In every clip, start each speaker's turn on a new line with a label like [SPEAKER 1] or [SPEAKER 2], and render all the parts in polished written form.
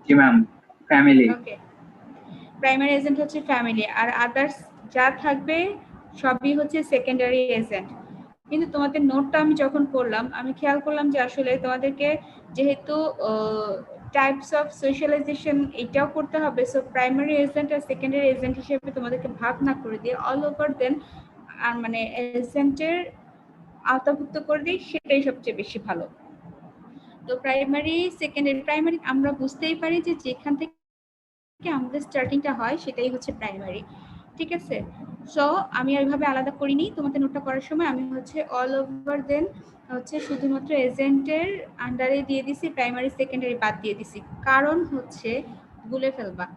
[SPEAKER 1] জি ma'am, family.
[SPEAKER 2] ওকে, primary agent হচ্ছে family, আর others যা থাকবে সবই হচ্ছে সেকেন্ডারি এজেন্ট। কিন্তু তোমাদের নোটটা আমি যখন পড়লাম আমি খেয়াল করলাম যে আসলে তোমাদেরকে যেহেতু টাইপস অফ সোশ্যালাইজেশন এটাও করতে হবে, সো প্রাইমারি এজেন্ট আর সেকেন্ডারি এজেন্ট হিসেবে তোমাদেরকে ভাগ না করে দিয়ে অল ওভার দেন আর মানে এজেন্টের আওতাভুক্ত করে দিই, সেটাই সবচেয়ে বেশি ভালো। তো প্রাইমারি সেকেন্ডারি, প্রাইমারি আমরা বুঝতেই পারি যে যেখান থেকে আমাদের স্টার্টিংটা হয় সেটাই হচ্ছে প্রাইমারি, ঠিক আছে। সো আমি ওইভাবে আলাদা করিনি, তোমাদের নোটটা করার সময় আমি হচ্ছে অল ওভার দেন হচ্ছে শুধুমাত্র এজেন্টের আন্ডারে দিয়ে দিছি, প্রাইমারি সেকেন্ডারি বাদ দিয়ে দিছি, কারণ হচ্ছে ভুলে ফেলবা।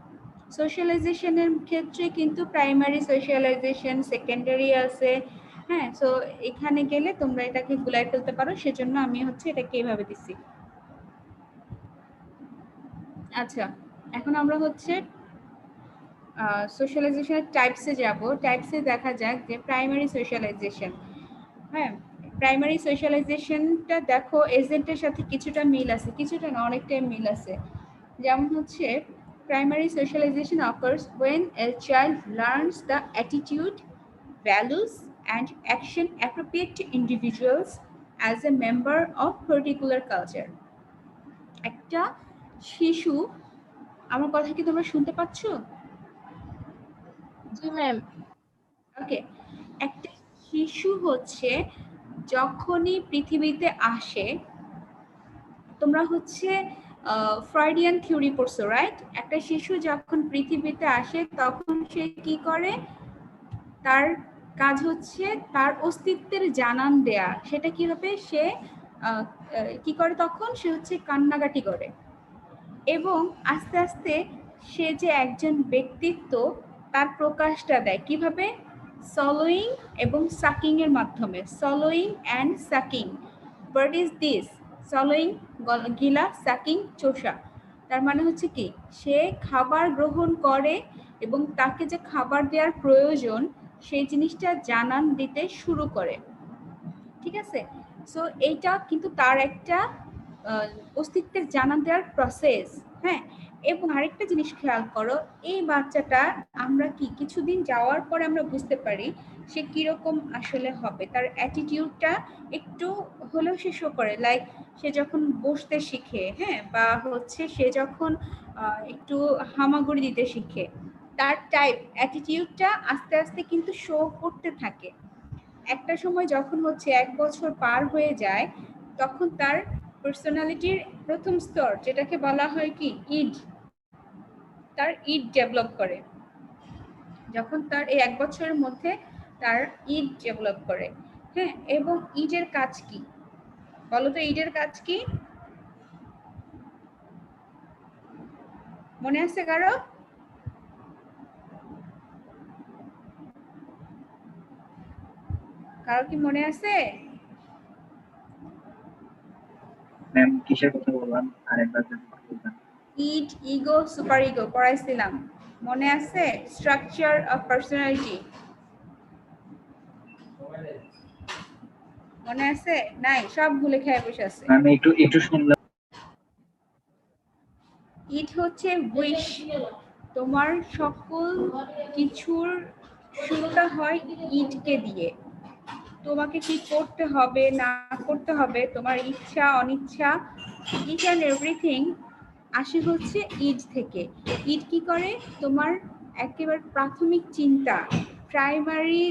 [SPEAKER 2] সোশ্যালাইজেশনের ক্ষেত্রে কিন্তু প্রাইমারি সোশ্যালাইজেশন, সেকেন্ডারি আছে, হ্যাঁ। সো এখানে গেলে তোমরা এটাকে গুলাই ফেলতে পারো, সেজন্য আমি হচ্ছে এটাকে এইভাবে দিছি। আচ্ছা, এখন আমরা হচ্ছে সোশ্যালাইজেশনের টাইপসে যাব। টাইপসে দেখা যাক যে প্রাইমারি সোশ্যালাইজেশন, হ্যাঁ। প্রাইমারি সোশ্যালাইজেশনটা দেখো এজেন্টের সাথে কিছুটা মিল আছে, কিছুটা না অনেকটাই মিল আছে। যেমন হচ্ছে primary socialisation occurs when a child learns the attitude, values and action appropriate to individuals as a member of particular culture. একটা শিশু, আমার কথা কি তোমরা শুনতে পাচ্ছ?
[SPEAKER 3] জি ম্যাম।
[SPEAKER 2] ওকে, একটা শিশু হচ্ছে যখনই পৃথিবীতে আসে, তোমরা হচ্ছে ফ্রয়েডিয়ান থিওরি পড়ছো রাইট? একটা শিশু যখন পৃথিবীতে আসে তখন সে কি করে, তার কাজ হচ্ছে তার অস্তিত্বের জানান দেয়া। সেটা কিভাবে সে কি করে, তখন সে হচ্ছে কান্নাকাটি করে এবং আস্তে আস্তে সে যে একজন ব্যক্তিত্ব তার প্রকাশটা দেয় কিভাবে, সলোয়িং এবং সাকিং এর মাধ্যমে। Swallowing and sucking, what is this? Swallowing গিলা, সাকিং চোষা। তার মানে হচ্ছে কি, সে খাবার গ্রহণ করে এবং তাকে যে খাবার দেওয়ার প্রয়োজন সেই জিনিসটা জানান দিতে শুরু করে, ঠিক আছে। সো এইটা কিন্তু তার একটা অস্তিত্বের জানান দেওয়ার প্রসেস, হ্যাঁ। এবং আরেকটা জিনিস খেয়াল করো, এই বাচ্চাটা আমরা কি কিছুদিন যাওয়ার পরে আমরা বুঝতে পারি সে কিরকম আসলে হবে, তার অ্যাটিটিউডটা একটু হলেও সে শো করে। লাইক সে যখন বসতে শিখে, হ্যাঁ, বা হচ্ছে সে যখন একটু হামাগুড়ি দিতে শিখে, তার টাইপ অ্যাটিটিউডটা আস্তে আস্তে কিন্তু শো করতে থাকে। একটা সময় যখন হচ্ছে 1 বছর পার হয়ে যায় তখন তার পার্সোনালিটির প্রথম স্তর যেটাকে বলা হয় কি ইড, তার ইড ডেভেলপ করে। যখন তার এই 1 বছরের মধ্যে তার ইড ডেভেলপ করে, হ্যাঁ। এবং ইডের কাজ কি বলো তো, ইডের কাজ কি মনে আছে কারো? কারো কি মনে আছে?
[SPEAKER 1] ম্যাম কিসের কথা বললাম আরেকবার যদি বলতেন।
[SPEAKER 2] ইড, ইগো, সুপার ইগো পড়াইছিলাম, মনে আছে? স্ট্রাকচার অফ পার্সোনালিটি মনে আছে? নাই, সব ভুলে খেয়ে বসে আছে।
[SPEAKER 1] আমি একটু শুনলাম।
[SPEAKER 2] ইট হচ্ছে উইশ, তোমার সকল কিছুর শুরুটা হয় ইটকে দিয়ে। তোমাকে কি করতে হবে না করতে হবে, তোমার ইচ্ছা অনিচ্ছা, ইচ অ্যান্ড এভরিথিং আসে হচ্ছে ইট থেকে। ইট কি করে, তোমার একেবারে প্রাথমিক চিন্তা, প্রাইমারি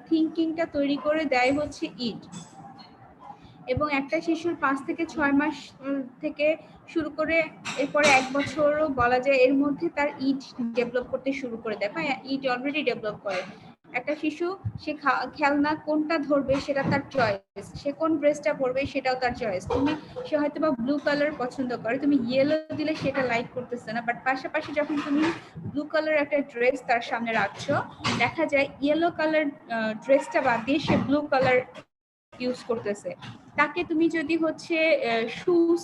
[SPEAKER 2] থিঙ্কিংটা তৈরি করে দেয় হচ্ছে ইট। এবং একটা শিশুর 5 থেকে 6 মাস থেকে শুরু করে এরপরে 1 বছরও বলা যায় এর মধ্যে তার ইট ডেভেলপ করতে শুরু করে দেয়, বা ইট অলরেডি ডেভেলপ করে। একটা শিশু সে খেলনা কোনটা ধরবে সেটা তার চয়েস, সে কোন ড্রেসটা পরবে সেটাও তার চয়েস। তুমি সে হয়তো বা ব্লু কালার পছন্দ করে, তুমি ইয়েলো দিলে সেটা লাইক করতেছে না, বাট পাশাপাশি যখন তুমি ব্লু কালার একটা ড্রেস তার সামনে রাখছো, দেখা যায় ইয়েলো কালার ড্রেসটা বাদ দিয়ে সে ব্লু কালার ইউজ করতেছে। তাকে তুমি যদি হচ্ছে শুজ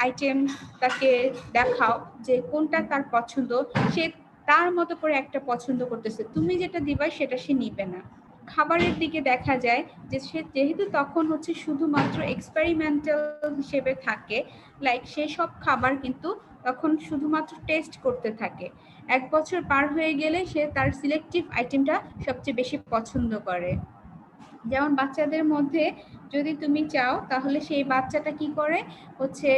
[SPEAKER 2] আইটেম তাকে দেখাও যে কোনটা তার পছন্দ, সে তার মতো করে একটা পছন্দ করতেছে, তুমি যেটা দিবা সেটা সে নিবে না। খাবারের দিকে দেখা যায় যে সে যেহেতু তখন হচ্ছে শুধুমাত্র এক্সপেরিমেন্টাল হিসেবে থাকে, লাইক সে সব খাবার কিন্তু তখন শুধুমাত্র টেস্ট করতে থাকে। 1 বছর পার হয়ে গেলে সে তার সিলেক্টিভ আইটেমটা সবচেয়ে বেশি পছন্দ করে। যেমন বাচ্চাদের মধ্যে যদি তুমি চাও তাহলে সেই বাচ্চাটা কি করে হচ্ছে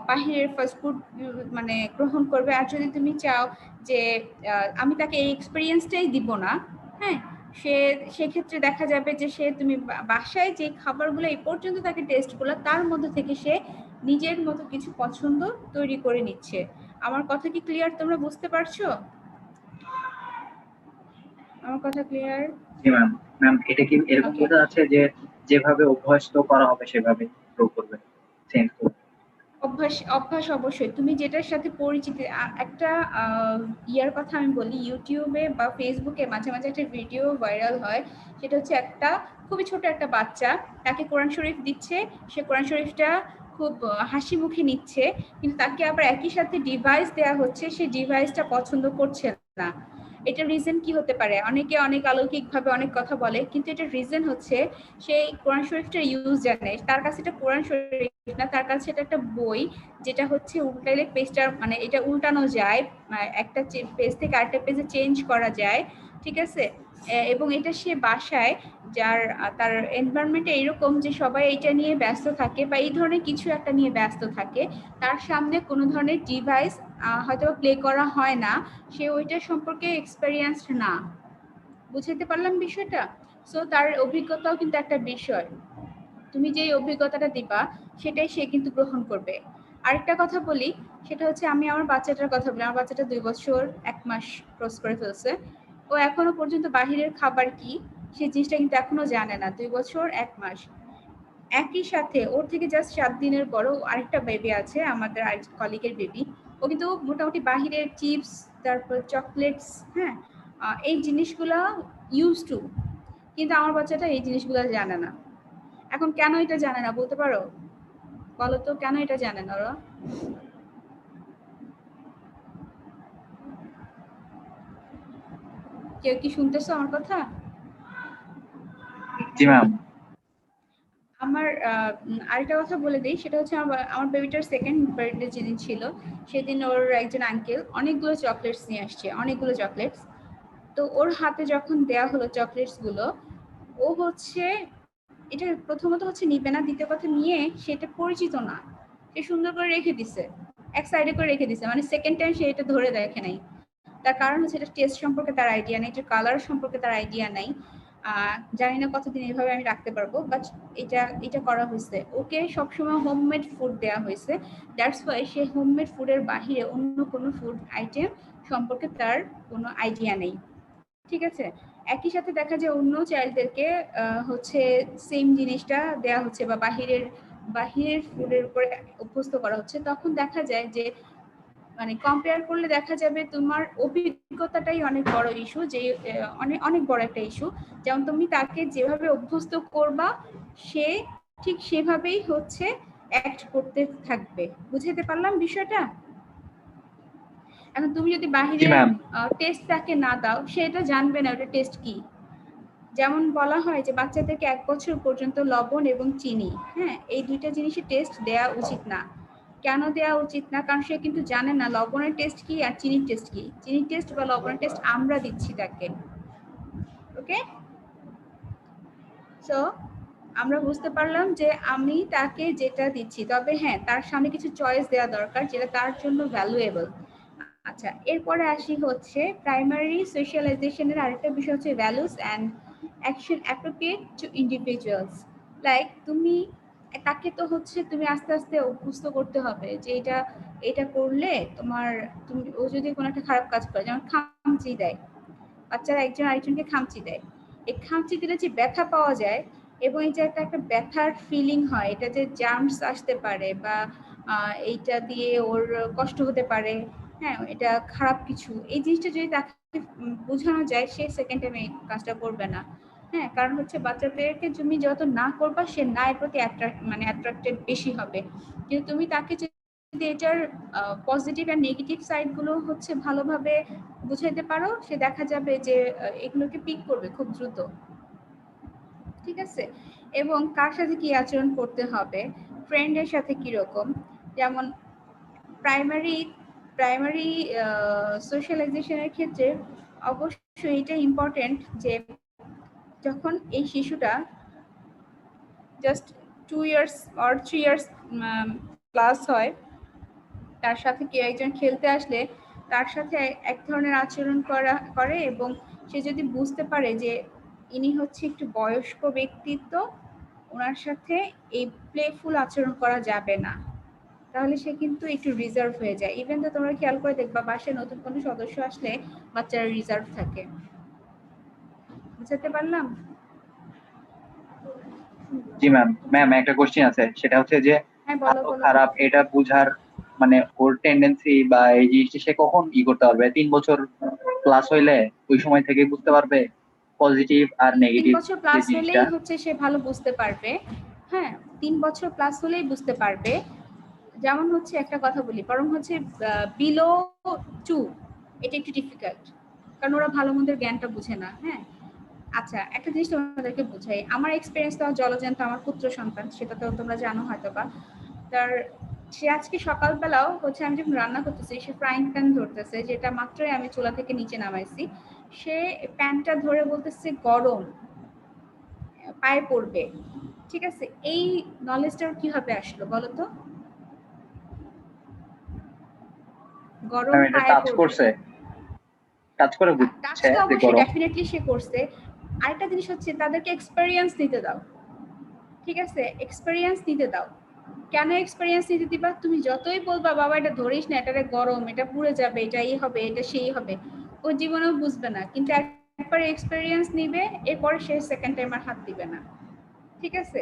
[SPEAKER 2] বাহিরের ফাস্ট ফুড মানে গ্রহণ করবে। আর যদি তুমি চাও যে আমি তাকে এই এক্সপেরিয়েন্সটাই দিব না, হ্যাঁ, সেক্ষেত্রে দেখা যাবে যে সে তুমি বাসায় যে খাবারগুলো এই পর্যন্ত তাকে টেস্ট করলো তার মধ্যে থেকে সে নিজের মতো কিছু পছন্দ তৈরি করে নিচ্ছে। আমার কথা কি ক্লিয়ার? তোমরা বুঝতে পারছো? আমার কথা ক্লিয়ার?
[SPEAKER 1] জি ম্যাম। ম্যাম এটা কি এরকম
[SPEAKER 2] ওকে।
[SPEAKER 1] বোঝা যাচ্ছে যে যেভাবে অভ্যস্ত করা হবে সেভাবে গ্রো করবে, চেঞ্জ করবে?
[SPEAKER 2] অভ্যাস অভ্যাস অবশ্যই। তুমি যেটার সাথে পরিচিত একটা ইয়ার কথা আমি বলি, ইউটিউবে বা ফেসবুকে মাঝে মাঝে একটা ভিডিও ভাইরাল হয়। সেটা হচ্ছে একটা খুবই ছোট একটা বাচ্চা, তাকে কোরআন শরীফ দিচ্ছে, সে কোরআন শরীফটা খুব হাসি মুখে নিচ্ছে, কিন্তু তাকে আবার একই সাথে ডিভাইস দেওয়া হচ্ছে, সে ডিভাইসটা পছন্দ করছে না। এটার রিজন কি হতে পারে? অনেকে অনেক অলৌকিকভাবে অনেক কথা বলে, কিন্তু এটার রিজন হচ্ছে সেই কোরআন শরীফটার ইউজ জানে। তার কাছে এটা কোরআন শরীফ না, তার কাছে এটা একটা বই, যেটা হচ্ছে উল্টাইলে পেজটা মানে এটা উল্টানো যায়, একটা পেজ থেকে আরেকটা পেজে চেঞ্জ করা যায়, ঠিক আছে? এবং এটা সে বাসায় যার তার এনভায়রনমেন্টে এরকম যে সবাই এটা নিয়ে ব্যস্ত থাকে বা এই ধরনের কিছু একটা নিয়ে ব্যস্ত থাকে, তার সামনে কোনো ধরনের ডিভাইস হয়তো প্লে করা হয় না, সে ওইটার সম্পর্কে এক্সপেরিয়েন্সড না। বুঝাতে পারলাম বিষয়টা? সো তার অভিজ্ঞতাও কিন্তু একটা বিষয়। তুমি যেই অভিজ্ঞতাটা দিবা সেটাই সে কিন্তু গ্রহণ করবে। আরেকটা কথা বলি, সেটা হচ্ছে আমি আমার বাচ্চাটার কথা বলি। আমার বাচ্চাটা 2 বছর 1 মাস ক্রস করে ফেলছে। ও এখনো পর্যন্ত বাহিরের খাবার কি সেই জিনিসটা কিন্তু এখনো জানে না। 2 বছর 1 মাস। একই সাথে ওর থেকে জাস্ট 7 দিনের বড় আরেকটা বেবি আছে, আমাদের আরেক কলিগের বেবি। ও কিন্তু মোটামুটি বাহিরের চিপস, তারপর চকলেটস, হ্যাঁ, এই জিনিসগুলা ইউজ টু। কিন্তু আমার বাচ্চাটা এই জিনিসগুলো জানে না। এখন কেন এটা জানে না বলতে পারো? বলো তো কেন এটা জানে না ওরা? কেউ কি শুনতেছো আমার কথা?
[SPEAKER 1] জি ম্যাম।
[SPEAKER 2] আমার আরেকটা কথা বলে দিই, সেটা হচ্ছে আমার বেবিটার সেকেন্ড বার্থডে যেদিন ছিল, সেদিন ওর একজন আঙ্কেল অনেকগুলো চকলেটস নিয়ে আসছে, অনেকগুলো চকলেটস। তো ওর হাতে যখন দেয়া হলো চকলেটস গুলো, ও হচ্ছে এটা প্রথমত হচ্ছে নিবে না, দ্বিতীয় কথা নিয়ে সেটা পরিচিত না, সে সুন্দর করে রেখে দিছে, এক সাইডে করে রেখে দিছে, মানে সেকেন্ড টাইম সে এটা ধরে দেখে নাই। তার কারণ হচ্ছে এটা টেস্ট সম্পর্কে তার আইডিয়া নেই, এটার কালার সম্পর্কে তার আইডিয়া নাই। জানি না কতদিন এইভাবে আমি রাখতে পারবো, বাট এটা করা হয়েছে। ওকে সবসময় হোমমেড ফুড দেওয়া হয়েছে, দ্যাটস ওয়াই সে হোমমেড ফুডের বাহিরে অন্য কোনো ফুড আইটেম সম্পর্কে তার কোনো আইডিয়া নেই, ঠিক আছে? একই সাথে দেখা যায় অন্য চাইল্ডদেরকে হচ্ছে সেম জিনিসটা দেওয়া হচ্ছে বা বাহিরের ফুডের উপরে অভ্যস্ত করা হচ্ছে, তখন দেখা যায় যে মানে কম্পেয়ার করলে দেখা যাবে তোমার অভিজ্ঞতাটাই অনেক বড় ইস্যু, যে অনেক অনেক বড় একটা ইস্যু। যেমন তুমি তাকে যেভাবে অভ্যস্ত করবা, সে ঠিক সেভাবেই হচ্ছে অ্যাক্ট করতে থাকবে। বুঝাতে পারলাম বিষয়টা? এখন তুমি যদি
[SPEAKER 1] জি
[SPEAKER 2] বাহিরের
[SPEAKER 1] ম্যাম।
[SPEAKER 2] টেস্ট তাকে না দাও, সে এটা জানবে না ওটা টেস্ট কি। যেমন বলা হয় যে বাচ্চাদেরকে 1 বছর পর্যন্ত লবণ এবং চিনি, হ্যাঁ, এই দুইটা জিনিসের টেস্ট দেওয়া উচিত না। কেন দেওয়া উচিত না? কারণ সে কিন্তু জানে না লবণের টেস্ট কি আর চিনির টেস্ট কি। চিনির টেস্ট বা লবণের টেস্ট আমরা দিচ্ছি তাকে। ওকে, সো আমরা বুঝতে পারলাম যে আমি তাকে যেটা দিচ্ছি, তবে হ্যাঁ তার সামনে কিছু চয়েস দেওয়া দরকার যেটা তার জন্য ভ্যালুয়েবল। আচ্ছা, এরপরে আসি হচ্ছে প্রাইমারি সোশ্যালাইজেশনের আরেকটা বিষয় হচ্ছে values and action appropriate to individuals. Like তুমি তাকে তো হচ্ছে তুমি আস্তে আস্তে অভ্যস্ত করতে হবে যে এটা করলে তোমার, তুমি ও যদি কোনো একটা খারাপ কাজ করে, যেমন খামচি দেয়, বাচ্চারা একজন আরেকজনকে খামচি দেয়, এই খামচি দিলে যে ব্যথা পাওয়া যায় এবং এই যে একটা ব্যথার ফিলিং হয়, এটা যে জার্মস আসতে পারে বা এইটা দিয়ে ওর কষ্ট হতে পারে, হ্যাঁ, এটা খারাপ কিছু, এই জিনিসটা যদি তাকে বোঝানো যায়, সে সেকেন্ড টাইম এই কাজটা করবে না। হ্যাঁ, কারণ হচ্ছে বাচ্চাদেরকে তুমি যত না করবা সে না এর প্রতি অ্যাট্রাক্টেড বেশি হবে। কিন্তু তুমি তাকে যদি এটার পজিটিভ আর নেগেটিভ সাইড গুলো হচ্ছে ভালোভাবে বুঝাইতে পারো, সে দেখা যাবে যে এগুলোকে পিক করবে খুব দ্রুত, ঠিক আছে? এবং কার সাথে কি আচরণ করতে হবে, ফ্রেন্ডের সাথে কিরকম, যেমন প্রাইমারি প্রাইমারি সোশ্যালাইজেশনের ক্ষেত্রে অবশ্যই এটা ইম্পর্টেন্ট যে যখন এই শিশুটা just 2 years or 3 years class হয়, তার সাথে কেউ একজন খেলতে আসলে তার সাথে এক ধরনের আচরণ করে এবং সে যদি বুঝতে পারে যে ইনি হচ্ছে একটু বয়স্ক ব্যক্তিত্ব, ওনার সাথে এই প্লেফুল আচরণ করা যাবে না, তাহলে সে কিন্তু একটু রিজার্ভ হয়ে যায়। ইভেন তো তোমরা খেয়াল করে দেখবা বাসায় নতুন কোনো সদস্য আসলে বাচ্চারা রিজার্ভ থাকে। বুঝতে পারলাম?
[SPEAKER 1] জি ম্যাম। ম্যাম একটা কোশ্চেন আছে, সেটা হচ্ছে যে
[SPEAKER 2] হ্যাঁ বলো
[SPEAKER 1] ভালো
[SPEAKER 2] বলো।
[SPEAKER 1] খারাপ এটা বুঝার মানে ওর টেন্ডেন্সি বা এই জিনিসটা সে কখন করতে পারবে? 3 বছর প্লাস হইলে ওই সময় থেকে বুঝতে পারবে পজিটিভ আর
[SPEAKER 2] 3
[SPEAKER 1] নেগেটিভ
[SPEAKER 2] বছর
[SPEAKER 1] যে
[SPEAKER 2] প্লাস
[SPEAKER 1] জিনিসটা?
[SPEAKER 2] হলেই হচ্ছে সে ভালো বুঝতে পারবে। হ্যাঁ, 3 বছর প্লাস হলেই বুঝতে পারবে। যেমন হচ্ছে একটা কথা বলি, বরং হচ্ছে বিলো 2 এটা একটু ডিফিকাল্ট, কারণ ওরা ভালো মন্দের জ্ঞানটা বুঝে না। হ্যাঁ, আচ্ছা একটা জিনিস তোমাদেরকে বুঝাই, আমার এক্সপিরিয়েন্স তো জলজান্ত, আমার পুত্র সন্তান, সেটা তো তোমরা জানো হয়তো বা। তার সে আজকে সকালবেলাও হচ্ছে আমি যখন রান্না করতেছি, সে ফ্রাইং প্যান ধরতেছে, যেটা মাত্রই আমি চুলা থেকে নিচে নামাইছি, সে প্যানটা ধরে বলতেছে গরম, পায়ে পড়বে। ঠিক আছে, এই নলেজটা কিভাবে আসলো বলো তো? গরম
[SPEAKER 1] এটা
[SPEAKER 2] পায়ে
[SPEAKER 1] টাচ
[SPEAKER 2] পড়বে।
[SPEAKER 1] করছে, টাচ করে
[SPEAKER 2] টাচ
[SPEAKER 1] বুঝছে
[SPEAKER 2] তো
[SPEAKER 1] যে
[SPEAKER 2] অবশ্যই
[SPEAKER 1] গরম।
[SPEAKER 2] ডেফিনেটলি সে করছে। আরেকটা জিনিস হচ্ছে তাদেরকে এক্সপেরিয়েন্স নিতে দাও। ঠিক আছে, এক্সপেরিয়েন্স নিতে দাও। কেন এক্সপেরিয়েন্স নিতে দিবা? তুমি যতই বলবা বাবা এটা ধরিস না, এটা গরম, এটা পুড়ে যাবে, এটা এই হবে, এটা সেই হবে, ও জীবনেও বুঝবে না। কিন্তু একবার এক্সপেরিয়েন্স নিবে, এরপরে সে সেকেন্ড টাইম আর হাত দিবে না। ঠিক আছে,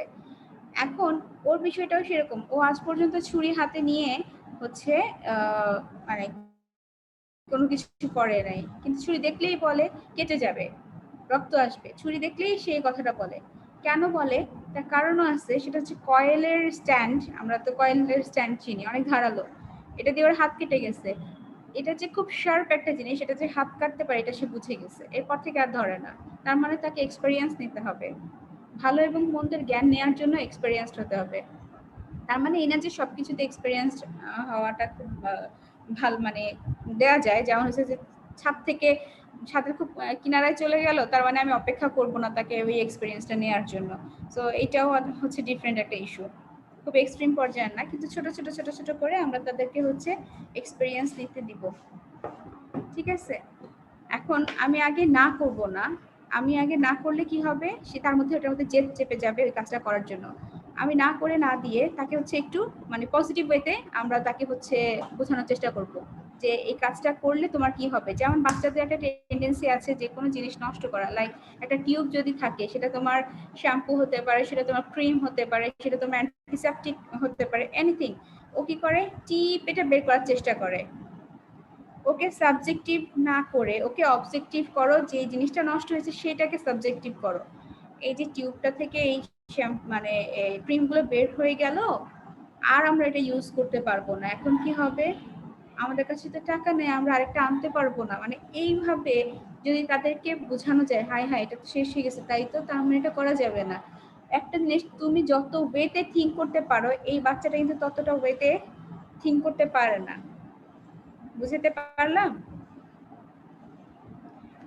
[SPEAKER 2] এখন ওর বিষয়টাও সেরকম। ও আজ পর্যন্ত ছুরি হাতে নিয়ে হচ্ছে মানে কোনো কিছু করে নাই, কিন্তু ছুরি দেখলেই বলে কেটে যাবে, রক্ত আসবে, ছুরি দেখলেই সে কথাটা বলে। কেন বলে? তার কারণও আছে, সেটা হচ্ছে কয়েলের স্ট্যান্ড। আমরা তো কয়েলের স্ট্যান্ড চিনি, অনেক ধারালো, এটা দিয়ে ওর হাত কেটে গেছে। এটা যে খুব শার্প একটা জিনিস, এটা যে হাত কাটতে পারে এটা সে বুঝে গেছে, এরপর থেকে আর ধরে না। তার মানে তাকে এক্সপেরিয়েন্স নিতে হবে, ভালো এবং মন্দের জ্ঞান নেওয়ার জন্য এক্সপেরিয়েন্সড হতে হবে। তার মানে এই না যে সবকিছুতে এক্সপেরিয়েন্স হওয়াটা খুব ভালো মানে দেয়া যায়। যেমন হচ্ছে যে ছাদ থেকে ছাদের খুব কিনারায় চলে গেল, তার মানে আমি অপেক্ষা করব না তাকে ওই এক্সপেরিয়েন্সটা নেওয়ার জন্য। সো এটাও হচ্ছে ডিফারেন্ট একটা ইস্যু, খুব এক্সট্রিম পর্যায়ে না, কিন্তু ছোট ছোট ছোট ছোট করে আমরা তাদেরকে হচ্ছে এক্সপেরিয়েন্স নিতে দিব। ঠিক আছে, এখন আমি আগে না করব না, আমি আগে না করলে কি হবে, সে তার মধ্যে ওটার মধ্যে জেদ চেপে যাবে ওই কাজটা করার জন্য। আমি না করে না দিয়ে তাকে হচ্ছে একটু মানে পজিটিভ ওয়েতে আমরা তাকে হচ্ছে বোঝানোর চেষ্টা করব যে এই কাজটা করলে তোমার কি হবে। যেমন বাচ্চাদের একটা টেন্ডেন্সি আছে যে কোনো জিনিস নষ্ট করা, লাইক একটা টিউব যদি থাকে, সেটা তোমার শ্যাম্পু হতে পারে, সেটা তোমার ক্রিম হতে পারে, সেটা তোমার অ্যান্টিসেপটিক হতে পারে, এনিথিং। ও কি করে, টিপ এটা বের করার চেষ্টা করে। ওকে সাবজেক্টিভ না করে ওকে অবজেক্টিভ করো, যে জিনিসটা নষ্ট হয়েছে সেটাকে সাবজেক্টিভ করো। এই যে টিউবটা থেকে এই মানে ক্রিমগুলো বের হয়ে গেল, আর আমরা এটা ইউজ করতে পারবো না, এখন কি হবে, আমাদের কাছে তো টাকা নেই, আমরা আরেকটা আনতে পারবো না। মানে এইভাবে যদি তাদেরকে বোঝানো যায়, হাই হাই এটা তো শেষ হয়ে গেছে, তাই তো, তার মানে এটা করা যাবে না। একটা জিনিস তুমি যত ওয়েতে থিঙ্ক করতে পারো, এই বাচ্চাটা কিন্তু ততটা ওয়েতে থিঙ্ক করতে পারে না। বুঝতে পারলাম?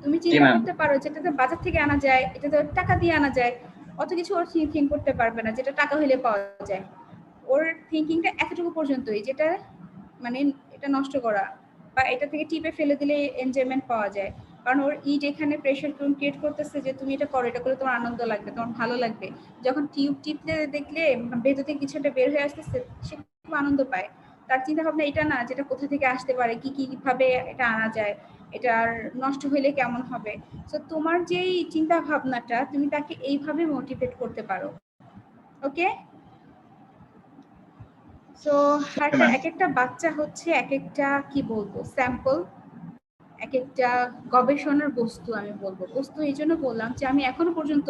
[SPEAKER 2] তুমি
[SPEAKER 1] জি
[SPEAKER 2] চিন্তা
[SPEAKER 1] ম্যাম।
[SPEAKER 2] করতে পারো যেটা তো বাজার থেকে আনা যায়, এটা তো টাকা দিয়ে আনা যায়, অত কিছু ওর থিঙ্ক করতে পারবে না, যেটা টাকা হইলে পাওয়া যায়। ওর থিঙ্কিংটা এতটুকু পর্যন্তই, যেটা মানে এটা নষ্ট করা বা এটা থেকে টিপে ফেলে দিলে এনজয়মেন্ট পাওয়া যায়। কারণ ওর ইট এখানে প্রেশার ক্রিয়েট করতেছে যে তুমি এটা করো, এটা করলে তোমার আনন্দ লাগবে, তোমার ভালো লাগবে। যখন টিউব টিপতে দেখলে ভেতর থেকে কিছু একটা বের হয়ে আসতেছে, সে খুব আনন্দ পায়। তার চিন্তা ভাবনা এটা না যেটা কোথা থেকে আসতে পারে, কি কিভাবে এটা আনা যায়, এটার নষ্ট হইলে কেমন হবে। তো তোমার যেই চিন্তা ভাবনাটা, তুমি তাকে এইভাবে মোটিভেট করতে পারো। ওকে, সো একটা
[SPEAKER 1] ম্যাম।
[SPEAKER 2] এক একটা বাচ্চা হচ্ছে এক একটা কি বলবো স্যাম্পল, এক একটা গবেষণার বস্তু। আমি বলবো বস্তু এই জন্য বললাম যে আমি এখনো পর্যন্ত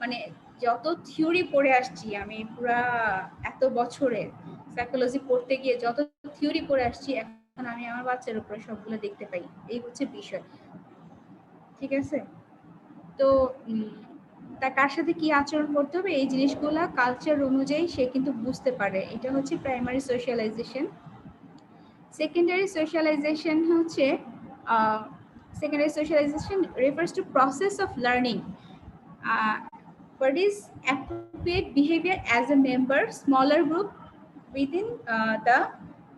[SPEAKER 2] মানে যত থিওরি পড়ে আসছি, আমি পুরা এত বছরে সাইকোলজি পড়তে গিয়ে যত থিওরি পড়ে আসছি, এখন আমি আমার বাচ্চার উপরে সবগুলো দেখতে পাই। এই হচ্ছে বিষয়। ঠিক আছে, তো তা কার সাথে কি আচরণ করতে হবে এই জিনিসগুলা কালচার অনুযায়ী সে কিন্তু বুঝতে পারে। এটা হচ্ছে প্রাইমারি সোশ্যালাইজেশন। সেকেন্ডারি সোশ্যালাইজেশন হচ্ছে secondary socialization refers to process of learning what is appropriate behavior as a member smaller group within the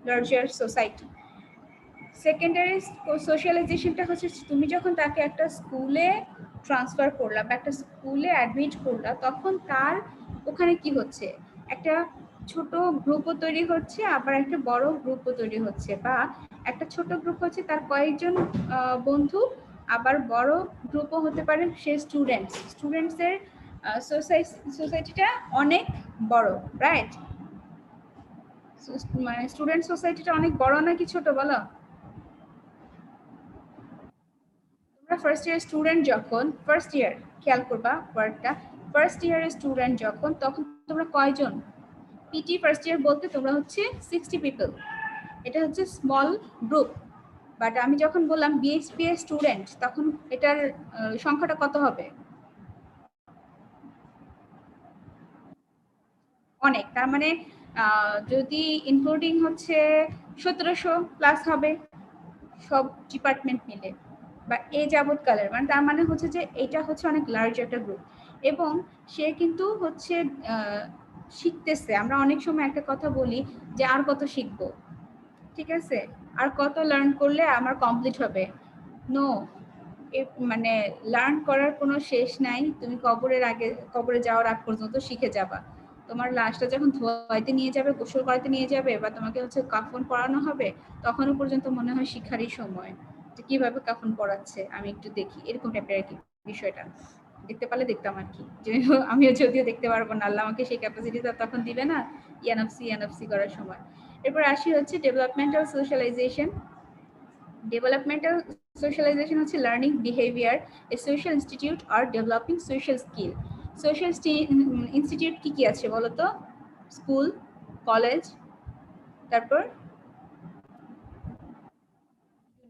[SPEAKER 2] larger society. Secondary সোশ্যালাইজেশনটা হচ্ছে তুমি যখন তাকে একটা স্কুলে ট্রান্সফার করলা বা একটা স্কুলে অ্যাডমিট করলা, তখন তার ওখানে কি হচ্ছে, একটা ছোট গ্রুপও তৈরি হচ্ছে, আবার একটা বড় গ্রুপও তৈরি হচ্ছে, বা একটা ছোট গ্রুপ হচ্ছে তার কয়েকজন বন্ধু, আবার বড় গ্রুপও হতে পারে সে স্টুডেন্টসের সোসাইটিটা অনেক বড়, রাইট? মানে স্টুডেন্ট সোসাইটিটা অনেক বড় নাকি ছোট বলো? ফার্স্ট ইয়ার স্টুডেন্ট যখন, ফার্স্ট ইয়ার খেয়াল করবা ওয়ার্ডটা, ফার্স্ট ইয়ারের স্টুডেন্ট যখন, তখন তোমরা কয়জন? পিটি ফার্স্ট ইয়ার বলতে তোমরা হচ্ছে 60 পিপল, এটা হচ্ছে স্মল গ্রুপ। বাট আমি যখন বললাম বিএসপি এর স্টুডেন্ট, তখন এটার সংখ্যাটা কত হবে? অনেক। তার মানে যদি ইনক্লুডিং হচ্ছে 1700 প্লাস হবে সব ডিপার্টমেন্ট মিলে, বা এ যাবৎকালের, মানে তার মানে হচ্ছে যে এটা হচ্ছে অনেক লার্জ একটা গ্রুপ, এবং সে কিন্তু হচ্ছে শিখতেছে। আমরা অনেক সময় একটা কথা বলি যে আর কত শিখবো, ঠিক আছে, আর কত লার্ন করলে আমার কমপ্লিট হবে। নো, মানে লার্ন করার কোনো শেষ নাই। তুমি কবরে যাওয়ার আগ পর্যন্ত শিখে যাবা। তোমার লাশটা যখন ধোয়াইতে নিয়ে যাবে, গোসল করাতে নিয়ে যাবে, বা তোমাকে হচ্ছে কাফন পরানো হবে, তখনও পর্যন্ত মনে হয় শিক্ষারই সময়, যে কিভাবে কাফন পরাচ্ছে আমি একটু দেখি, এরকম টাইপের আর কি বিষয়টা। দেখতে পারলে দেখতাম আর কি, যে আমিও যদিও দেখতে পারবো না, আল্লাহ আমাকে সেই ক্যাপাসিটিটা তখন দিবে না ইয়ানফসি করার সময়। এরপর আসি হচ্ছে ডেভেলপমেন্টাল সোশ্যালাইজেশন। ডেভেলপমেন্টাল সোশ্যালাইজেশন হচ্ছে লার্নিং বিহেভিয়ার, এ সোশ্যাল ইনস্টিটিউট আর developing social skill. Social institute কি কি আছে বলো তো? স্কুল, কলেজ, তারপর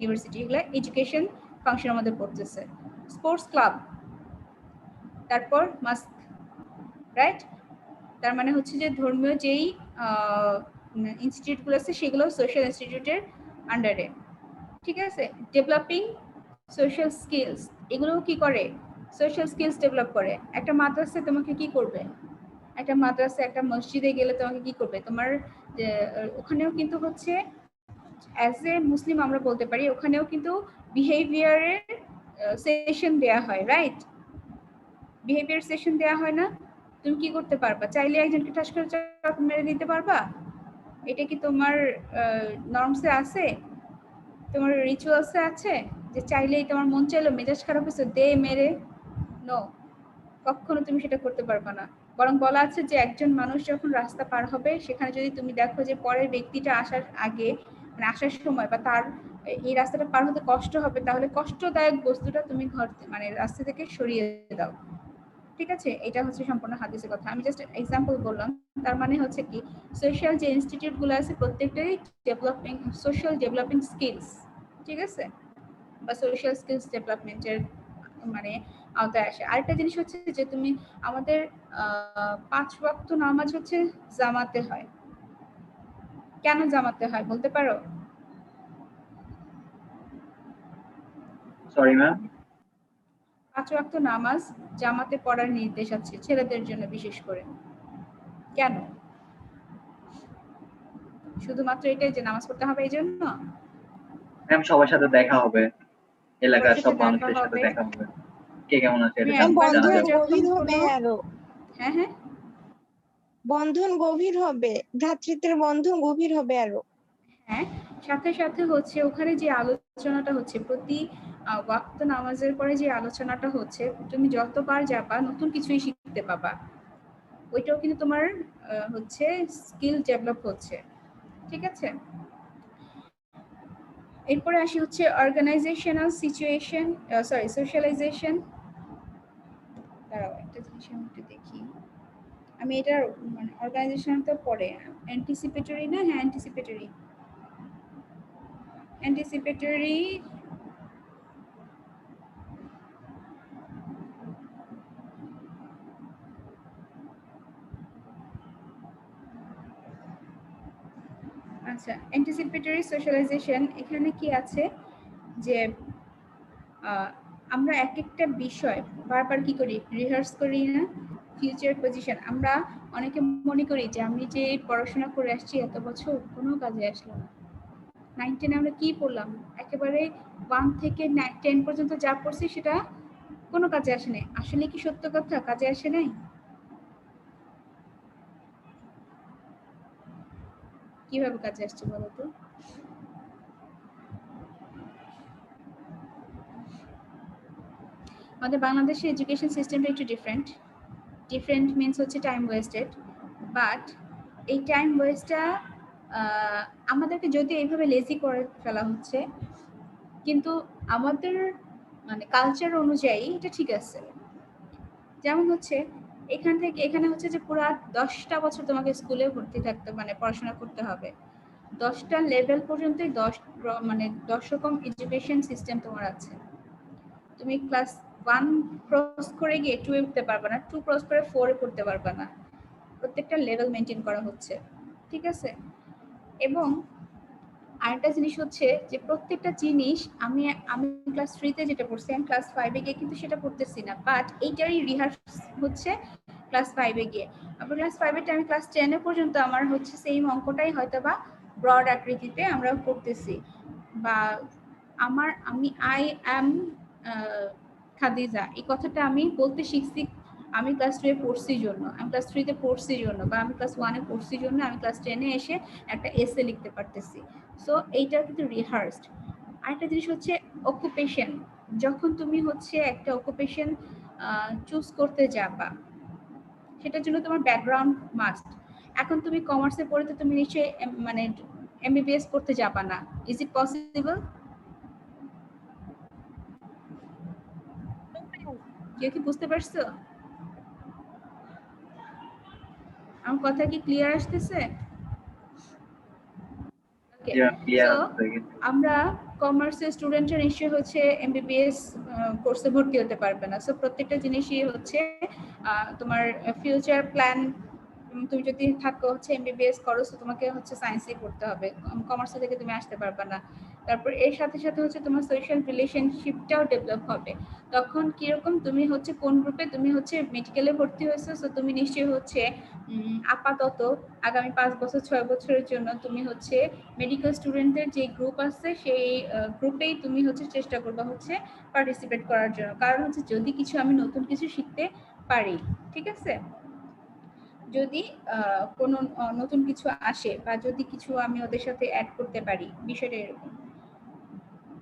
[SPEAKER 2] ইউনিভার্সিটি, এগুলো এডুকেশন ফাংশনের মধ্যে পড়তেছে। স্পোর্টস ক্লাব, তারপর মাস্ক, রাইট? তার মানে হচ্ছে যে ধর্মীয় যেই ইনস্টিটিউটগুলো আছে সেগুলো সোশ্যাল ইনস্টিটিউটের আন্ডারে, ঠিক আছে? ডেভেলপিং সোশ্যাল স্কিলস, এগুলোও কি করে? সোশ্যাল স্কিলস ডেভেলপ করে। একটা মাদ্রাসায় তোমাকে কি করবে? একটা মাদ্রাসা, একটা মসজিদে গেলে তোমাকে কি করবে? তোমার ওখানেও কিন্তু হচ্ছে অ্যাজ এ মুসলিম আমরা বলতে পারি, ওখানেও কিন্তু বিহেভিয়ারের সেশন দেয়া হয়, রাইট? বিহেভিয়ার সেশন দেয়া হয় না? তুমি কি করতে পারবা? চাইলে একজনকে ঠাস করে মেরে দিতে পারবা? এটা কি তোমার নর্মসে আছে? তোমার রিচুয়ালসে আছে যে চাইলেই তোমার মন চাইলো, মেজাজ খারাপ হয়েছে, দে মেরে? নো, কখনো তুমি সেটা করতে পারবে না। বরং বলা আছে যে একজন মানুষ যখন রাস্তা পার হবে, সেখানে যদি তুমি দেখো যে পরের ব্যক্তিটা আসার আগে, মানে আসার সময়, বা তার এই রাস্তাটা পার হতে কষ্ট হবে, তাহলে কষ্টদায়ক বস্তুটা তুমি ঘর মানে রাস্তা থেকে সরিয়ে দাও, ঠিক আছে? এটা হচ্ছে সম্পূর্ণ হাদিসের কথা, আমি জাস্ট এক্সাম্পল বললাম। তার মানে হচ্ছে কি, সোশ্যাল যে ইনস্টিটিউট গুলো আছে প্রত্যেকটাই ডেভেলপিং সোশ্যাল ডেভেলপিং স্কিলস, ঠিক আছে, বা সোশ্যাল স্কিলস ডেভেলপমেন্টের মানে আওতায় আসে। আরেকটা জিনিস হচ্ছে যে তুমি আমাদের 5 ওয়াক্ত নামাজ হচ্ছে জামাতে হয়। কেন জামাতে হয় বলতে পারো?
[SPEAKER 1] Sorry ma'am.
[SPEAKER 2] 5 ওয়াক্ত নামাজ জামাতে পড়ার নির্দেশ আছে ছেলেদের জন্য বিশেষ করে। কেন? শুধুমাত্র এটাই যে নামাজ পড়তে হবে এই জন্য?
[SPEAKER 1] ম্যাম সবার সাথে দেখা হবে,
[SPEAKER 2] সবার
[SPEAKER 1] এলাকার
[SPEAKER 2] সাথে
[SPEAKER 1] সব
[SPEAKER 2] দেখা
[SPEAKER 1] মানুষের সাথে
[SPEAKER 2] হবে।
[SPEAKER 1] দেখা হবে, কে কেমন আছে
[SPEAKER 2] তুমি
[SPEAKER 1] এটা
[SPEAKER 2] একবার
[SPEAKER 1] জানা
[SPEAKER 3] বন্ধন
[SPEAKER 2] করে
[SPEAKER 1] যাবে।
[SPEAKER 2] যখন
[SPEAKER 3] গভীর হবে
[SPEAKER 2] কোনো,
[SPEAKER 3] আরো,
[SPEAKER 2] হ্যাঁ হ্যাঁ,
[SPEAKER 3] বন্ধন গভীর হবে, ভ্রাতৃত্বের বন্ধন গভীর হবে আরো।
[SPEAKER 2] হ্যাঁ, সাথে সাথে হচ্ছে ওখানে যে আলোচনাটা হচ্ছে প্রতি ওয়াক্ত নামাজের পরে যে আলোচনাটা হচ্ছে, তুমি যতবার যাবা নতুন কিছুই শিখতে পাবা। ওইটাও কিন্তু তোমার হচ্ছে স্কিল ডেভেলপ হচ্ছে, ঠিক আছে? এরপরে আসি হচ্ছে অর্গানাইজেশনাল সিচুয়েশন, সরি সোশ্যালাইজেশন। দাঁড়াও একটা জিনিস আমি একটু দেখি, আমি এটার মানে অর্গানাইজেশন তো পরে অ্যান্টিসিপেটরি না, হ্যাঁ অ্যান্টিসিপেটরি, অ্যান্টিসিপেটরি আচ্ছা, অ্যান্টিসিপেটরি সোশ্যালাইজেশন এখানে কি আছে যে আমরা এক একটা বিষয় বারবার কি করি, রিহার্স করি না। ফিউচার পজিশন, আমরা অনেকে মনে করি যে আমি যে পড়াশোনা করে আসছি এত বছর কোনো কাজে আসলো না। 9 10 আমরা কি পড়লাম, একেবারে 1 থেকে 10 পর্যন্ত যা পড়ছি সেটা কোনো কাজে আসে নাই। আসলে কি সত্য কথা, কাজে আসে নাই? কিভাবে কাজে আসছে বলো তো? আমাদের বাংলাদেশের এডুকেশন সিস্টেমটা একটু ডিফারেন্ট মিনস হচ্ছে টাইম ওয়েস্টেড। বাট এই টাইম ওয়েস্টটা আমাদেরকে যদি এইভাবে লেজি করে ফেলা হচ্ছে, কিন্তু আমাদের মানে কালচার অনুযায়ী এটা ঠিক আছে। যেমন হচ্ছে এখান থেকে এখানে হচ্ছে যে পুরো 10টা বছর তোমাকে স্কুলে ভর্তি থাকতে মানে পড়াশোনা করতে হবে। 10টা লেভেল পর্যন্তই 10 রকম এডুকেশন সিস্টেম তোমার আছে। তুমি ক্লাস 1 ক্রস করে গিয়ে 2 এ উঠতে পারবে না, 2 ক্রস করে 4 এ পড়তে পারবে না। প্রত্যেকটা লেভেল মেনটেন করা হচ্ছে, ঠিক আছে? এবং আরেকটা জিনিস হচ্ছে যে প্রত্যেকটা জিনিস আমি আমি ক্লাস 3 তে যেটা পড়ছি আমি ক্লাস 5 এ গিয়ে কিন্তু সেটা পড়তেছি না, বাট এইটারই রিহার্স হচ্ছে ক্লাস 5 এ গিয়ে। আবার ক্লাস 5 এর আমি ক্লাস 10 এ পর্যন্ত আমার হচ্ছে সেম অঙ্কটাই হয়তো বা ব্রড আকৃতিতে আমরা করতেছি। বা আমি আই অ্যাম খাদিজা এই কথাটা আমি বলতে শিখছি আমি ক্লাস 2 এ পড়ছি জন্য, আমি ক্লাস 3 তে পড়ছি জন্য, বা আমি ক্লাস 1 এ পড়ছি জন্য আমি ক্লাস 10 এ এসে একটা এসে লিখতে পারতেছি। সো এইটা কিন্তু রিহার্সড। আরেকটা জিনিস হচ্ছে অকুপেশন। যখন তুমি হচ্ছে একটা অকুপেশন চুজ করতে যাবা, সেটার জন্য তোমার ব্যাকগ্রাউন্ড মাস্ট। এখন তুমি কমার্সে পড়ে তো তুমি নিশ্চয়ই মানে এমবিবিএস করতে যাবা না। Is it possible? কেউ কি বুঝতে পারছো? আমার কথা কি ক্লিয়ার আসতেছে? ওকে,
[SPEAKER 1] ক্লিয়ার
[SPEAKER 2] সো
[SPEAKER 1] আছে কিন্তু
[SPEAKER 2] আমরা কমার্সের স্টুডেন্টরা নিশ্চয়ই হচ্ছে এমবিবিএস কোর্সে ভর্তি হতে পারবে না। সো প্রত্যেকটা জিনিসই হচ্ছে তোমার ফিউচার প্ল্যান। তুমি যদি থাকো হচ্ছে এমবিবিএস করো, তো তোমাকে হচ্ছে সায়েন্সই পড়তে হবে, কমার্স থেকে তুমি আসতে পারবে না। তারপর এর সাথে সাথে হচ্ছে তোমার সোশ্যাল রিলেশনশিপটাও ডেভেলপ হবে। তখন কিরকম তুমি হচ্ছে কোন গ্রুপে তুমি হচ্ছে মেডিকেলে ভর্তি হয়েছো, সো তুমি নিশ্চয়ই হচ্ছে আপাতত আগামী 5 বছর 6 বছরের জন্য তুমি হচ্ছে মেডিকেল স্টুডেন্টদের যে গ্রুপ আছে সেই গ্রুপেই তুমি হচ্ছে চেষ্টা করবা হচ্ছে পার্টিসিপেট করার জন্য। কারণ হচ্ছে যদি কিছু আমি নতুন কিছু শিখতে পারি, ঠিক আছে, যদি কোনো নতুন কিছু আসে বা যদি কিছু আমি ওদের সাথে অ্যাড করতে পারি, বিষয়টা এরকম।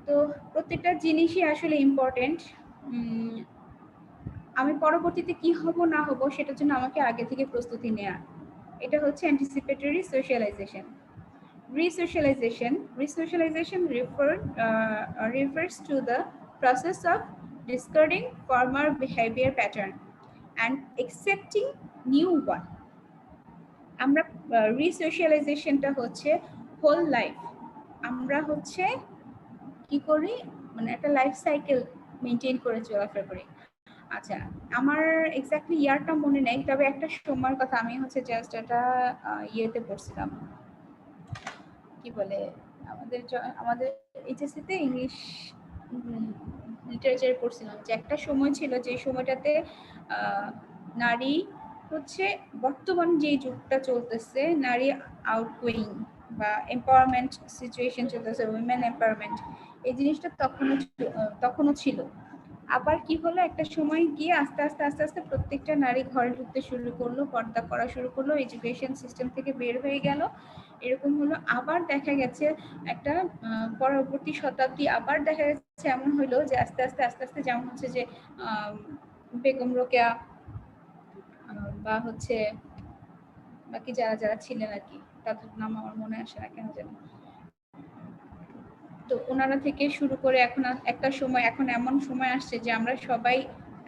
[SPEAKER 2] তো প্রত্যেকটা জিনিসই আসলে ইম্পর্টেন্ট। আমি পরবর্তীতে কি হব না হব সেটার জন্য আমাকে আগে থেকে প্রস্তুতি নেওয়া, এটা হচ্ছে anticipatory socialisation. Resocialization refers to the process of discarding former behavior pattern and accepting new one. আমরা রিসোশিয়ালাইজেশনটা হচ্ছে হোল লাইফ। আমরা হচ্ছে কি করি, মানে একটা লাইফ সাইকেল মেনটেন করে চলাফেরা করি। আচ্ছা, আমার এক্স্যাক্টলি ইয়ারটা মনে নেই, তবে একটা সময়ের কথা আমি হচ্ছে জাস্ট এটা ইয়েতে পড়ছিলাম, কি বলে আমাদের এইচএসসি তে ইংলিশ লিটারেচার পড়ছিলাম যে একটা সময় ছিল যে সময়টাতে নারী হচ্ছে বর্তমান যে যুগটা চলতেছে নারী আউটগোয়িং বা এম্পাওয়ারমেন্ট সিচুয়েশন চলতেছে, উইমেন এম্পাওয়ারমেন্ট, এই জিনিসটা তখনও ছিল। আবার কি হলো, একটা সময় গিয়ে আস্তে আস্তে আস্তে আস্তে প্রত্যেকটা নারী ঘরে ঢুকতে শুরু করলো, পর্দা করা শুরু করলো, এডুকেশন সিস্টেম থেকে বের হয়ে গেল, এরকম হলো। আবার দেখা গেছে একটা পরবর্তী শতাব্দী আবার দেখা যাচ্ছে এমন হলো যে আস্তে আস্তে আস্তে আস্তে যেমন হচ্ছে যে বেগম রোকেয়া বা হচ্ছে বাকি যারা যারা ছিলেন আর কি, তাদের নাম আমার মনে আসে না কেন জানি, তো ওনারা থেকে শুরু করে এখন একটা সময়, এখন এমন সময় আসছে যে আমরা সবাই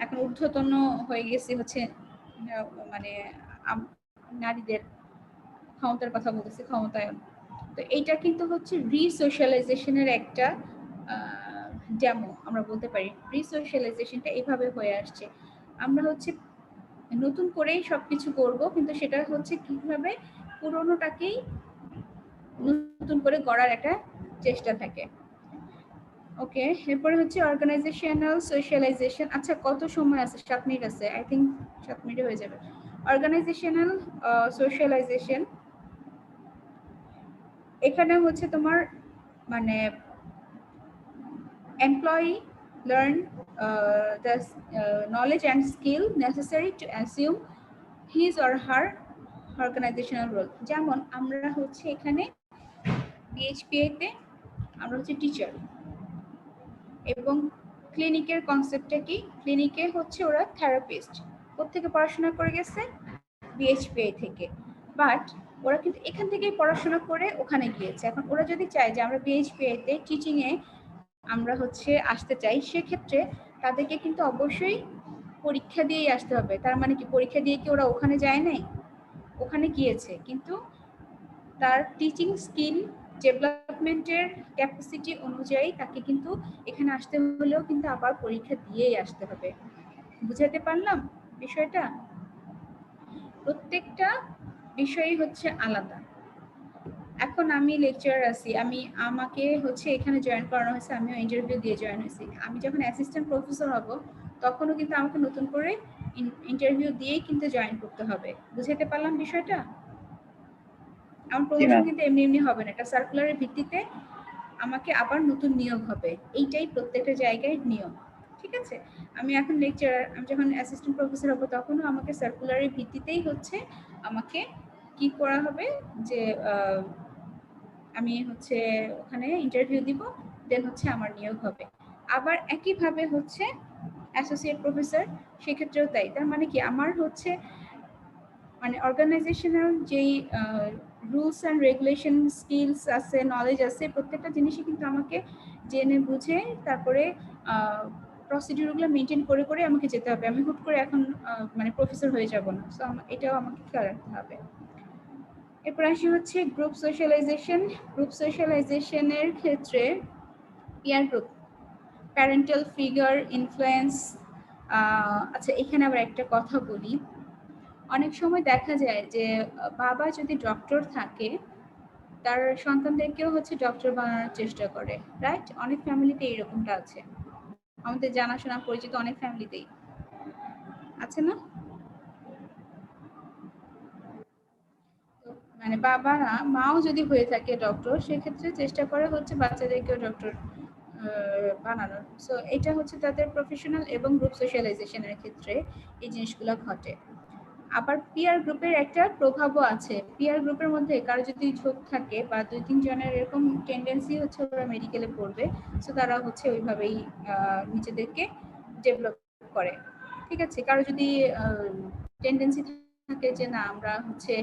[SPEAKER 2] এখন ঊর্ধ্বতন হয়ে গেছি হচ্ছে মানে নারীদের ক্ষমতার কথা বলতেছি, ক্ষমতায়ন। তো এইটা কিন্তু হচ্ছে রিসোশিয়ালাইজেশনের একটা ডেমো আমরা বলতে পারি। রিসোশিয়ালাইজেশনটা এইভাবে হয়ে আসছে, আমরা হচ্ছে নতুন করেই সবকিছু করব, কিন্তু সেটা হচ্ছে কিভাবে পুরোনোটাকেই নতুন করে গড়ার একটা চেষ্টা থাকে। ওকে, এরপরে হচ্ছে অর্গানাইজেশনাল সোশ্যালাইজেশন। আচ্ছা, কত সময় আছে? 7 মিনিট আছে, আই থিঙ্ক 7 মিনিটে হয়ে যাবে। অর্গানাইজেশনাল সোশ্যালাইজেশন, এখানে হচ্ছে তোমার মানে employee learn the knowledge and skill necessary to assume his or her organizational role. যেমন আমরা হচ্ছে এখানে বিএইচপিএ তে আমরা হচ্ছে টিচার, এবং ক্লিনিকের কনসেপ্টটা কি? ক্লিনিকে হচ্ছে ওরা থেরাপিস্ট। কোত্থেকে পড়াশোনা করে গেছে? বিএইচপিএ থেকে। বাট ওরা কিন্তু এখান থেকেই পড়াশোনা করে ওখানে গিয়েছে। এখন ওরা যদি চায় যে আমরা বিএইচপিএ তে টিচিংয়ে আমরা হচ্ছে আসতে চাই, সেক্ষেত্রে তাদেরকে কিন্তু অবশ্যই পরীক্ষা দিয়েই আসতে হবে। তার মানে কি পরীক্ষা দিয়ে কি ওরা ওখানে যায় নাই? ওখানে গিয়েছে, কিন্তু তার টিচিং স্কিল ডেভেলপমেন্টের ক্যাপাসিটি অনুযায়ী তাকে কিন্তু এখানে আসতে হলেও কিন্তু আবার পরীক্ষা দিয়েই আসতে হবে। বুঝাতে পারলাম বিষয়টা? প্রত্যেকটা বিষয়ই হচ্ছে আলাদা। এখন আমি লেকচারার আছি, আমাকে হচ্ছে এখানে জয়েন করানো হয়েছে, আমিও ইন্টারভিউ দিয়ে জয়েন হয়েছি। আমি যখন অ্যাসিস্ট্যান্ট প্রফেসর হব তখনও কিন্তু আমাকে নতুন করে ইন্টারভিউ দিয়েই কিন্তু জয়েন করতে হবে। বুঝাতে পারলাম বিষয়টা? আমার প্রমোশন কিন্তু এমনি এমনি হবে না, একটা সার্কুলারের ভিত্তিতে আমাকে আবার নতুন নিয়োগ হবে। এইটাই প্রত্যেকটা জায়গায় নিয়ম, ঠিক আছে? আমি এখন লেকচারার, আমি যখন অ্যাসিস্ট্যান্ট প্রফেসর হব তখনও আমাকে সার্কুলারের ভিত্তিতেই হচ্ছে আমাকে কি করা হবে, যে আমি হচ্ছে ওখানে ইন্টারভিউ দিব, দেন হচ্ছে আমার নিয়োগ হবে। আবার একইভাবে হচ্ছে অ্যাসোসিয়েট প্রফেসর, সেক্ষেত্রেও তাই। তার মানে কি আমার হচ্ছে মানে অর্গানাইজেশনাল যেই রুলস অ্যান্ড রেগুলেশন, স্কিলস আছে, নলেজ আছে, প্রত্যেকটা জিনিসই কিন্তু আমাকে জেনে বুঝে তারপরে প্রসিডিউরগুলো মেনটেন করে করে আমাকে যেতে হবে। আমি হুট করে এখন মানে প্রফেসর হয়ে যাব না, সো এটাও আমাকে খেয়াল রাখতে হবে। এরপর আসি হচ্ছে গ্রুপ সোশ্যালাইজেশন। গ্রুপ সোশ্যালাইজেশনের ক্ষেত্রে peer group, parental figure influence. আচ্ছা, এখানে আবার একটা কথা বলি, অনেক সময় দেখা যায় যে বাবা যদি ডক্টর থাকে, তার সন্তানদেরকেও হচ্ছে ডক্টর বানানোর চেষ্টা করে, রাইট? অনেক ফ্যামিলিতে এরকমটা আছে, আমাদের জানাশোনা পরিচিত অনেক ফ্যামিলিতেই আছে না? মানে বাবা না, মাও যদি হয়ে থাকে ডক্টর, সেক্ষেত্রে চেষ্টা করে হচ্ছে বাচ্চাদেরকেও ডক্টর বানানোর। সো এটা হচ্ছে তাদের প্রফেশনাল এবং গ্রুপ সোশ্যালাইজেশনের ক্ষেত্রে এই জিনিসগুলো ঘটে। আবার পিয়ার গ্রুপের একটা প্রভাবও আছে। পিয়ার গ্রুপের মধ্যে কারো যদি ঝোঁক থাকে বা 2-3 জনের এরকম টেন্ডেন্সি হচ্ছে ওরা মেডিকেলে পড়বে, সো তারা হচ্ছে ওইভাবেই নিজেদেরকে ডেভেলপ করে, ঠিক আছে? কারো যদি টেন্ডেন্সি থাকে যে না আমরা হচ্ছে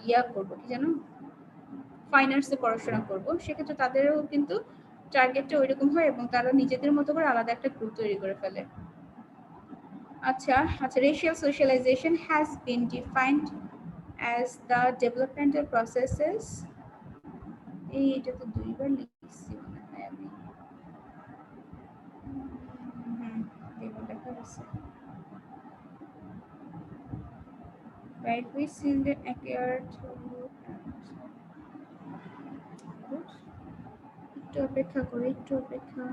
[SPEAKER 2] ইয়া করবো, কি জানো, ফাইন্যান্সে পড়াশোনা করব, সেক্ষেত্রে তাদেরও কিন্তু টার্গেটটা ওইরকম হয় এবং তারা নিজেদের মতো করে আলাদা একটা গ্রুপ তৈরি করে ফেলে। আচ্ছা, racial socialization has been defined as the developmental processes. এটা তো দুইবার লিখছি মনে হয় আমি। এবার দেখা যাচ্ছে। Right, which children occur to একটু অপেক্ষা করে, একটু অপেক্ষা।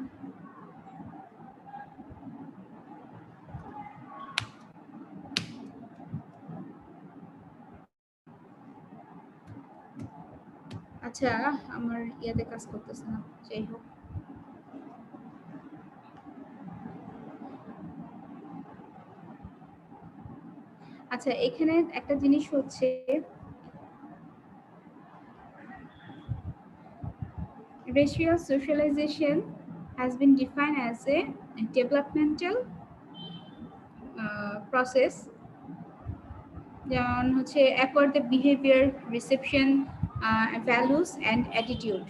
[SPEAKER 2] আচ্ছা, আমার ইয়াতে কাজ করতেছে না, যাই হোক। আচ্ছা, এখানে একটা জিনিস হচ্ছে racial socialization has been defined as a developmental process, যেমন হচ্ছে acquire the behavior, reception, values and attitude।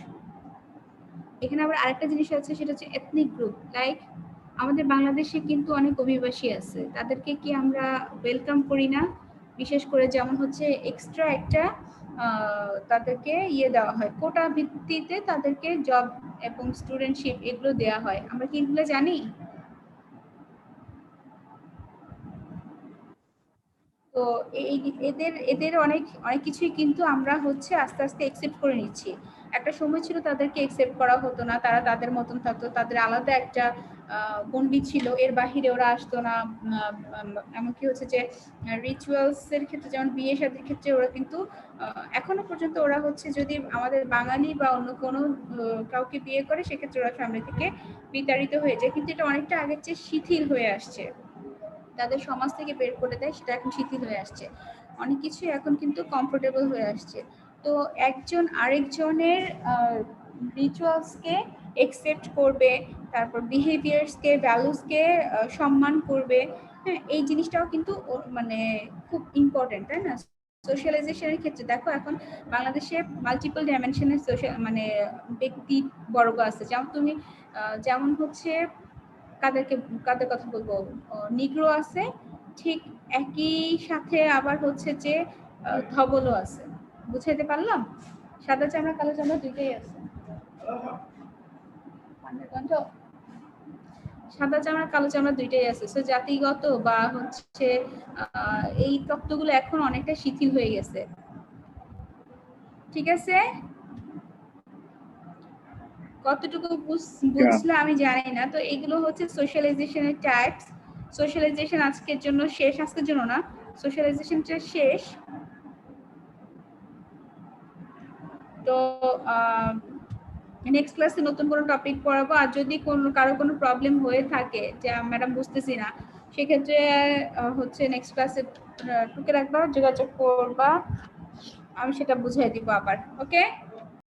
[SPEAKER 2] এখানে আবার আরেকটা জিনিস আছে, সেটা হচ্ছে এথনিক গ্রুপ। লাইক আমাদের বাংলাদেশে কিন্তু অনেক অভিবাসী আছে, তাদেরকে কি আমরা ওয়েলকাম করি না? বিশেষ করে যেমন হচ্ছে এক্সট্রা একটা তাদেরকে ইয়ে দেওয়া হয়, কোটা ভিত্তিতে তাদেরকে জব এবং স্টুডেন্টশিপ এগুলো দেওয়া হয়, আমরা কি এগুলো জানি? তো এই এদের এদের অনেক অনেক কিছুই কিন্তু আমরা হচ্ছে আস্তে আস্তে একসেপ্ট করে নিচ্ছি। একটা সময় ছিল তাদেরকে একসেপ্ট করা হতো না, তারা তাদের মতন থাকতো, তাদের আলাদা একটা গণ্ডি ছিল, এর বাহিরে ওরা আসতো না। এমনকি হচ্ছে যে রিচুয়ালস এর ক্ষেত্রে, যেমন বিয়ে শাদীর ক্ষেত্রে ওরা কিন্তু এখনো পর্যন্ত ওরা হচ্ছে যদি আমাদের বাঙালি বা অন্য কোনো কাউকে বিয়ে করে, সেক্ষেত্রে ওরা ফ্যামিলি থেকে বিতাড়িত হয়ে যায়। কিন্তু এটা অনেকটা আগের চেয়ে শিথিল হয়ে আসছে, তাদের সমাজ থেকে বের করে দেয়, সেটা এখন শিথিল হয়ে আসছে। অনেক কিছু এখন কিন্তু কমফোর্টেবল হয়ে আসছে। তো একজন আরেকজনের রিচুয়ালসকে একসেপ্ট করবে, তারপর বিহেভিয়ার্সকে, ভ্যালুসকে সম্মান করবে। হ্যাঁ, এই জিনিসটাও কিন্তু মানে খুব ইম্পর্টেন্ট, তাই না? সোশ্যালাইজেশনের ক্ষেত্রে দেখো এখন বাংলাদেশে মাল্টিপল ডাইমেনশনের সোশ্যাল মানে ব্যক্তি বর্গ আছে। যেমন তুমি যেমন হচ্ছে কাদের কথা বলবো, নিগ্রো আছে, ঠিক একই সাথে আবার হচ্ছে যে ধবলও আছে। বুঝাইতে পারলাম? সাদা চামড়া কালো চামড়া দুইটাই আছে। সাদা চামড়া কালো চামড়া দুইটাই আছে। সো জাতিগত বা হচ্ছে এই তত্ত্বগুলো এখন অনেকটা শিথিল হয়ে গেছে। ঠিক আছে, কতটুকু বুঝলে আমি জানি না। তো এগুলো হচ্ছে সোশ্যালাইজেশনের টাইপস। সোশ্যালাইজেশন আজকের জন্য শেষ, আজকের জন্য না, সোশ্যালাইজেশনটা শেষ। তো নেক্সট ক্লাসে নতুন কোনো টপিক পড়াবো। আর যদি কারো কোনো প্রবলেম হয়ে থাকে যে ম্যাডাম বুঝতেছি না, সেক্ষেত্রে হচ্ছে নেক্সট ক্লাসে টুকে রাখবা, যোগাযোগ করবা, আমি সেটা বুঝিয়ে দিব আবার। ওকে।